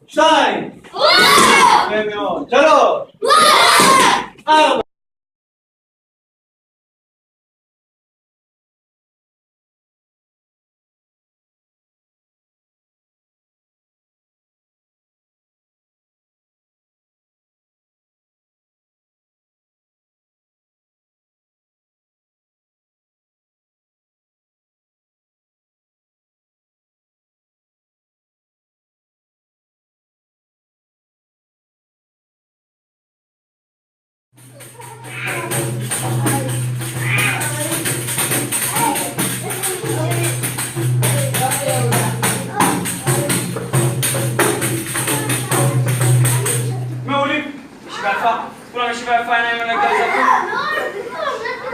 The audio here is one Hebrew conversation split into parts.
2 יפה מאוד. 3 4 מעולים. ישיבה יפה. כולם ישיבה יפה, עיניים על הגל זקוף.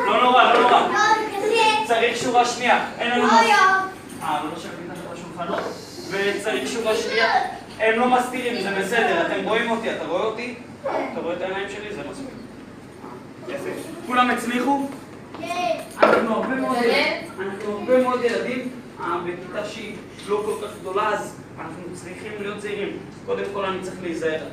לא נורא, לא נורא. צריך שורה שנייה. אין לנו לא שווים תחת השולחנות. וצריך שורה שנייה. הם לא מסתירים, זה בסדר. אתם רואים אותי, אתה רואה אותי? אתה רואה את העיניים שלי? זה מספיק. יפה. כולם הצליחו? כן. אנחנו הרבה מאוד ילדים. בכיתה שהיא לא כל כך גדולה, אז אנחנו צריכים להיות זהירים. קודם כל אני צריך להיזהר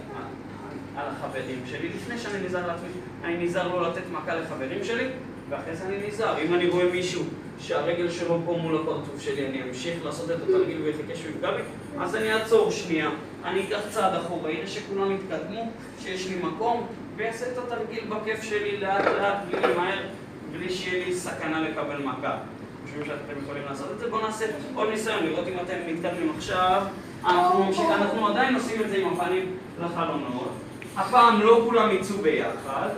על החברים שלי. לפני שאני נזהר לעצמי, אני נזהר לא לתת מכה לחברים שלי, ואחרי זה אני נזהר. אם אני רואה מישהו שהרגל שלו פה מול הפרצוף שלי, אני אמשיך לעשות את התרגיל ויחכה שהוא יפגע בי, אז אני אעצור שנייה, אני אקח צעד אחורה, הנה שכולם יתקדמו, שיש לי מקום, ויעשה את התרגיל בכיף שלי לאט לאט, בלי למהר, בלי שיהיה לי סכנה לקבל מכה. חושבים שאתם יכולים לעשות את זה? בואו נעשה עוד ניסיון, לראות אם אתם מתקדמים עכשיו. אנחנו עדיין עושים את זה עם הפנים לחלונות. הפעם לא כולם יצאו ביחד,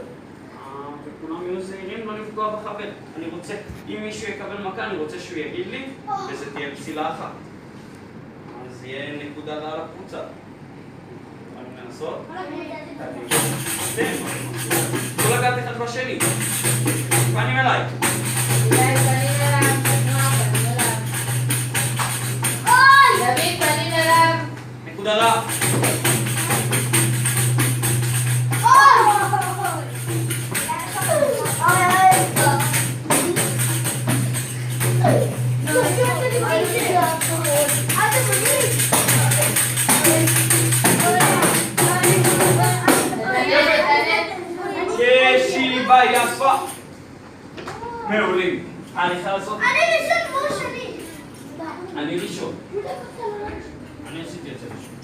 וכולם יהיו זהירים לא לפגוע בחבר. אני רוצה, אם מישהו יקבל מכה, אני רוצה שהוא יגיד לי, וזה תהיה פסילה אחת. אז יהיה נקודה רעה לקבוצה. יכולים לנסות? לא לגעת אחד בשני. פנים אליי. נקודה רעה. ישיבה יפה. מעולים. אני חייב לעשות... אני ראשון כמו שני. אני ראשון. אני עשיתי את זה ראשון.